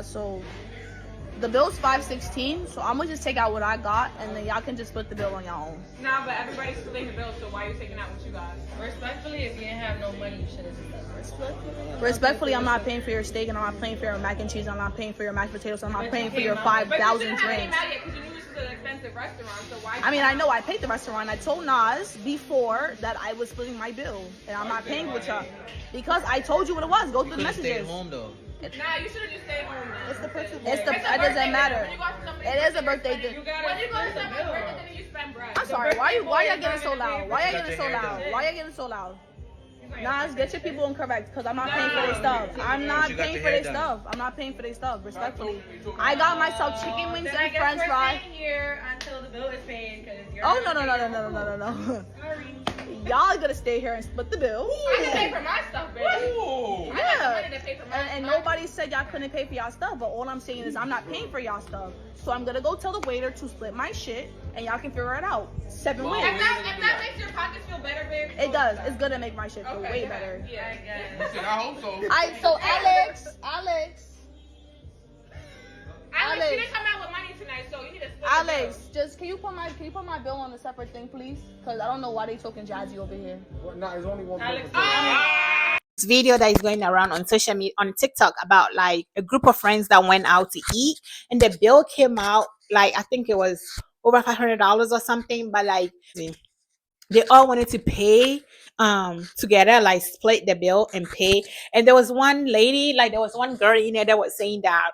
So the bill's $516, so I'm gonna just take out what I got, and then y'all can just split the bill on y'all own. Nah, but everybody's splitting the bill, so why are you taking out what you got? Respectfully, if you didn't have no money, you should have just done it. Respectfully, I'm not paying for your steak, and I'm not paying for your mac and cheese. I'm not paying for your mashed potatoes. I'm not paying for your 5,000 drinks. Because you knew this was an expensive restaurant, so why? I mean, I know I paid the restaurant. I told Nas before that I was splitting my bill, and I'm not paying with y'all because I told you what it was. Go through the messages. Home though. Nah, you should have just stayed home. It's the principle. It doesn't matter. It is a birthday gift. When you go to somebody's birthday, then you spend bread. I'm sorry. Why y'all getting so loud? Why y'all getting so loud? Why y'all getting so loud? Nas, get your people incorrect because I'm not paying for their stuff. I'm not paying for their stuff. I'm not paying for their stuff. Respectfully, I got myself chicken wings and French fries. Here until the bill is paid because you're. Oh no. Y'all gonna stay here and split the bill. I can pay for my stuff, baby. Yeah. And nobody said y'all couldn't pay for y'all stuff, but all I'm saying is I'm not paying for y'all stuff. So I'm gonna go tell the waiter to split my shit, and y'all can figure it out. 7 wins. If that makes your pockets feel better, babe. It does. It's gonna make my shit feel way better. Yeah, I guess. I hope so. Alright, so Alex. Alex, she didn't come out with money tonight, so you need to split Alex, just can you put my bill on a separate thing, please? Cause I don't know why they talking jazzy over here. Well, nah, there's only one. Alex, This video that is going around on social media on TikTok about like a group of friends that went out to eat, and the bill came out like I think it was over $500 or something, but like they all wanted to pay together, like split the bill and pay. And there was one lady, like there was one girl in there that was saying that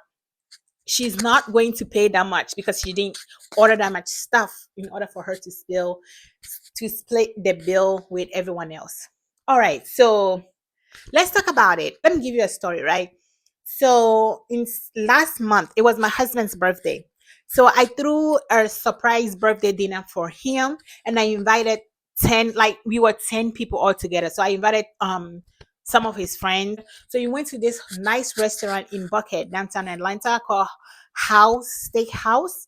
she's not going to pay that much because she didn't order that much stuff in order for her to split the bill with everyone else. All right, so let's talk about it. Let me give you a story, right? So last month, it was my husband's birthday. So I threw a surprise birthday dinner for him, and I invited 10, like we were 10 people all together. So I invited some of his friends. So we went to this nice restaurant in Buckhead, downtown Atlanta, called Steakhouse.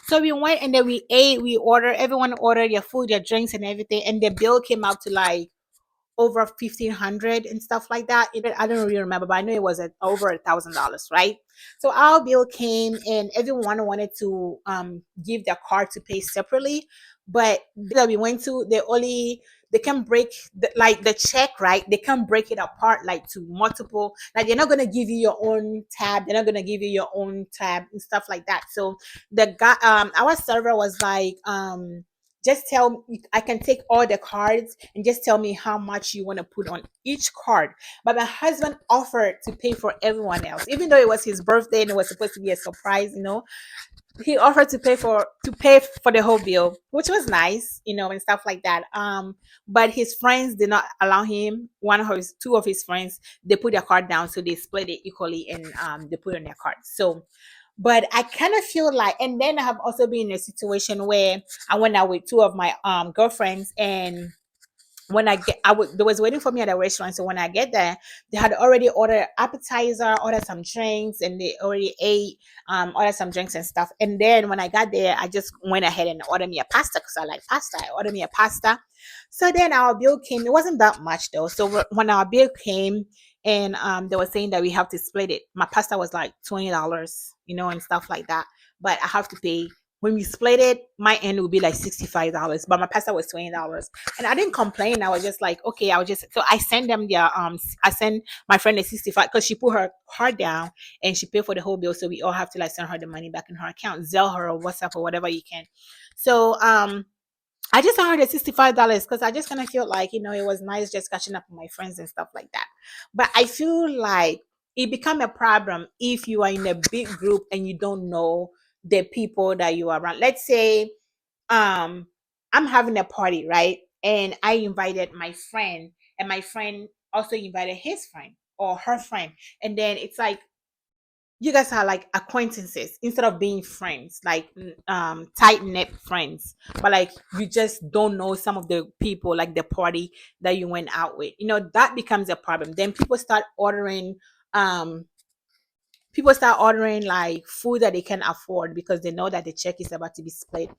So we went and then we ate, everyone ordered their food, their drinks and everything, and the bill came out to like over 1,500 and stuff like that. I don't really remember, but I know it was over $1,000, right? So our bill came and everyone wanted to give their card to pay separately, but that we went to, they can break the check, right? They can break it apart like to multiple, like they're not gonna give you your own tab, they're not gonna give you your own tab and stuff like that. So the guy, our server was like, just tell me, I can take all the cards and just tell me how much you want to put on each card. But my husband offered to pay for everyone else, even though it was his birthday and it was supposed to be a surprise, he offered to pay for the whole bill, which was nice, and stuff like that. But his friends did not allow him. Two of his friends, they put their card down, so they split it equally, and they put on their card. So, but I kind of feel like, and then I have also been in a situation where I went out with two of my girlfriends, and when they was waiting for me at a restaurant. So when I get there, they had already ordered appetizer, ordered some drinks, and they already ate, ordered some drinks and stuff. And then when I got there, I just went ahead and ordered me a pasta because I like pasta. I ordered me a pasta. So then our bill came. It wasn't that much though. So when our bill came, and they were saying that we have to split it. My pasta was like $20, and stuff like that. But I have to pay. When we split it, my end would be like $65, but my pasta was $20. And I didn't complain. I was just like, okay, so I sent them I sent my friend the 65 because she put her card down and she paid for the whole bill. So we all have to like send her the money back in her account, Zelle her or WhatsApp or whatever you can. So I just sent her the $65 because I just kind of feel like, it was nice just catching up with my friends and stuff like that. But I feel like it become a problem if you are in a big group and you don't know the people that you are around. Let's say I'm having a party, right? And I invited my friend, and my friend also invited his friend or her friend. And then it's like you guys are like acquaintances instead of being friends, like tight knit friends. But like you just don't know some of the people, like the party that you went out with. That becomes a problem. Then people start ordering like food that they can afford because they know that the check is about to be split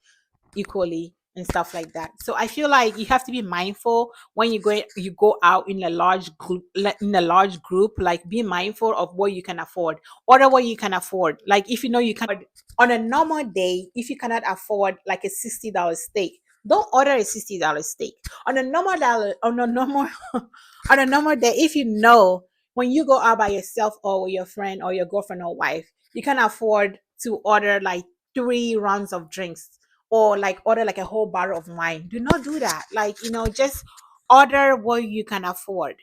equally and stuff like that. So I feel like you have to be mindful when you go out in a large group, like be mindful of what you can afford. Order what you can afford. Like if you know you can, on a normal day, if you cannot afford like a $60 steak, don't order a $60 steak. On a normal dollar, on a normal on a normal day, if you know when you go out by yourself or with your friend or your girlfriend or wife, you can afford to order like 3 rounds of drinks, or like order like a whole bottle of wine. Do not do that. Like, just order what you can afford.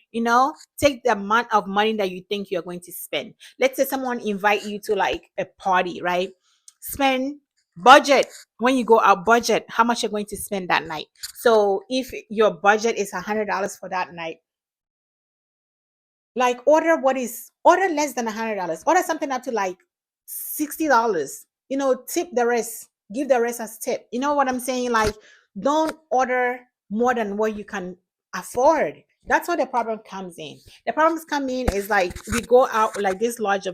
Take the amount of money that you think you're going to spend. Let's say someone invite you to like a party, right? Spend budget. When you go out, budget how much you're going to spend that night. So if your budget is $100 for that night, like order less than $100. Order something up to like $60. Tip the rest. Give the rest as tip. You know what I'm saying? Like, don't order more than what you can afford. That's where the problem comes in. The problems come in is like we go out like this large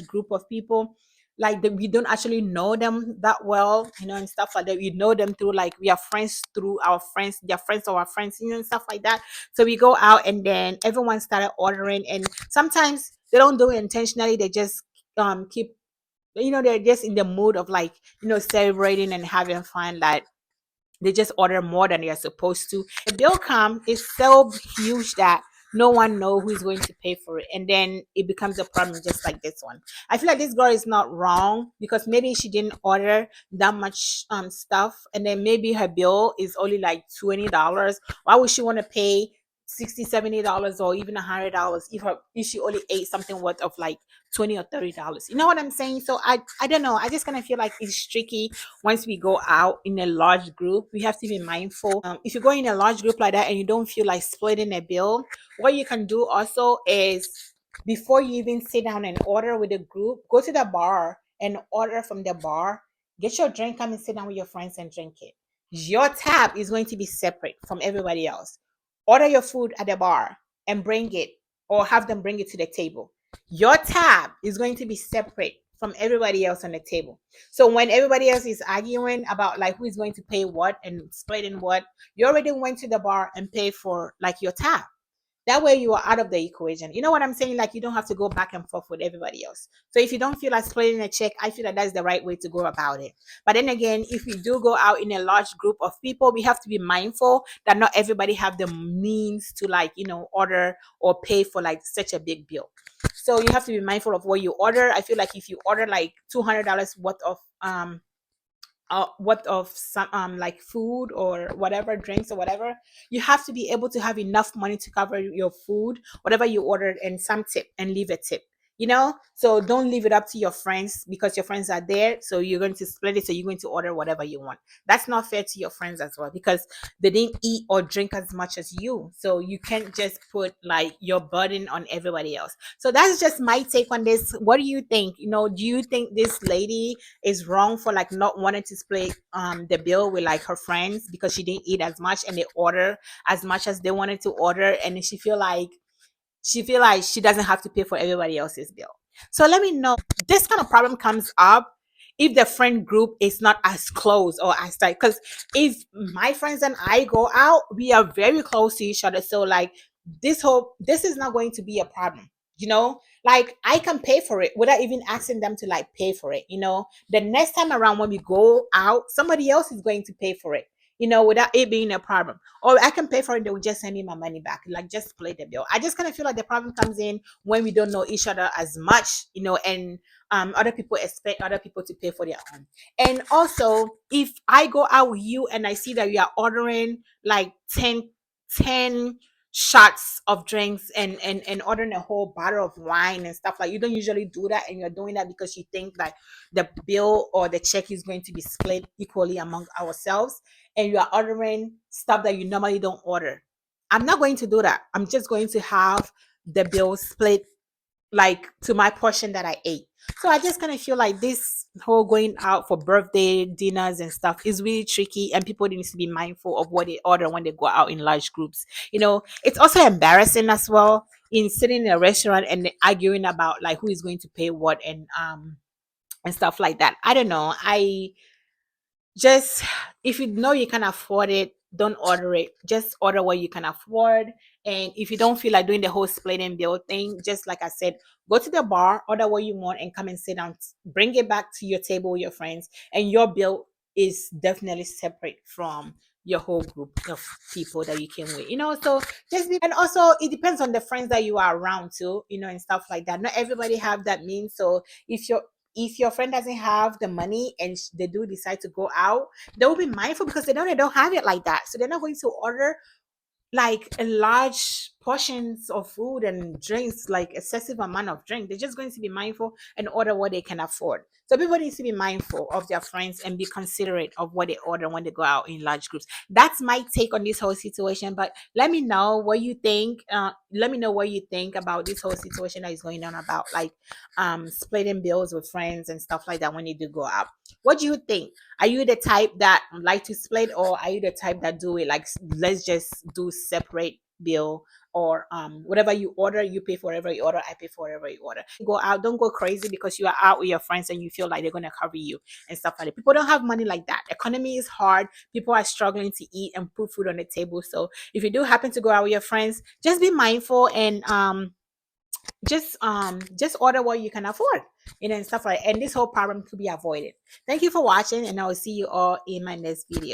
group of people, like we don't actually know them that well, and stuff like that. We know them through like we are friends through our friends, they're friends of our friends, and stuff like that. So we go out and then everyone started ordering, and sometimes they don't do it intentionally. They just keep, they're just in the mood of like, celebrating and having fun, that they just order more than they're supposed to. The bill come is so huge that no one know who's going to pay for it, and then it becomes a problem, just like this one. I feel like this girl is not wrong, because maybe she didn't order that much stuff, and then maybe her bill is only like $20. Why would she want to pay 60 $70 or even $100 if she only ate something worth of like 20 or $30? You know what I'm saying? So I don't know, I just kind of feel like it's tricky. Once we go out in a large group, we have to be mindful. If you go in a large group like that and you don't feel like splitting a bill, what you can do also is, before you even sit down and order with the group, go to the bar and order from the bar. Get your drink, come and sit down with your friends and drink it. Your tab is going to be separate from everybody else. Order your food at the bar and bring it, or have them bring it to the table. Your tab is going to be separate from everybody else on the table. So when everybody else is arguing about like who is going to pay what and splitting what, you already went to the bar and paid for like your tab. That way you are out of the equation. You know what I'm saying? Like, you don't have to go back and forth with everybody else. So if you don't feel like splitting a check, I feel that that's the right way to go about it. But then again, if we do go out in a large group of people, we have to be mindful that not everybody have the means to like, order or pay for like such a big bill. So you have to be mindful of what you order. I feel like if you order like $200 worth of some like food or whatever, drinks or whatever, you have to be able to have enough money to cover your food, whatever you ordered, and some tip, and leave a tip. So don't leave it up to your friends, because your friends are there, so you're going to split it, so you're going to order whatever you want. That's not fair to your friends as well, because they didn't eat or drink as much as you, so you can't just put like your burden on everybody else. So that's just my take on this. What do you think? Do you think this lady is wrong for like not wanting to split the bill with like her friends, because she didn't eat as much and they order as much as they wanted to order, and then she feel like she doesn't have to pay for everybody else's bill? So let me know. This kind of problem comes up if the friend group is not as close or as tight. Because if my friends and I go out, we are very close to each other. So like this is not going to be a problem. Like I can pay for it without even asking them to like pay for it. The next time around when we go out, somebody else is going to pay for it, without it being a problem. Or I can pay for it, they will just send me my money back. Like, just split the bill. I just kind of feel like the problem comes in when we don't know each other as much, and other people expect other people to pay for their own. And also, if I go out with you and I see that you are ordering like 10 shots of drinks and ordering a whole bottle of wine and stuff, like, you don't usually do that, and you're doing that because you think like the bill or the check is going to be split equally among ourselves, and you are ordering stuff that you normally don't order. I'm not going to do that. I'm just going to have the bill split like to my portion that I ate. So I just kind of feel like this whole going out for birthday dinners and stuff is really tricky, and people need to be mindful of what they order when they go out in large groups. It's also embarrassing as well in sitting in a restaurant and arguing about like who is going to pay what, and stuff like that. I don't know. just, if you know you can afford it, don't order it. Just order what you can afford. And if you don't feel like doing the whole split and bill thing, just like I said, go to the bar, order what you want, and come and sit down. Bring it back to your table with your friends, and your bill is definitely separate from your whole group of people that you came with. So just be, and also it depends on the friends that you are around too, and stuff like that. Not everybody have that means. So if your friend doesn't have the money and they do decide to go out, they will be mindful because they don't have it like that. So they're not going to order like a large portions of food and drinks, like excessive amount of drink. They're just going to be mindful and order what they can afford. So people need to be mindful of their friends and be considerate of what they order when they go out in large groups. That's my take on this whole situation. But let me know what you think. Let me know what you think about this whole situation that is going on about like splitting bills with friends and stuff like that when you do go out. What do you think? Are you the type that like to split, or are you the type that do it like, let's just do separate bill, or whatever you order, you pay for whatever you order, I pay for whatever you order? Go out, don't go crazy because you are out with your friends and you feel like they're gonna cover you and stuff like that. People don't have money like that. Economy is hard. People are struggling to eat and put food on the table. So if you do happen to go out with your friends, just be mindful and just order what you can afford, and stuff like, and this whole problem could be avoided. Thank you for watching, and I will see you all in my next video.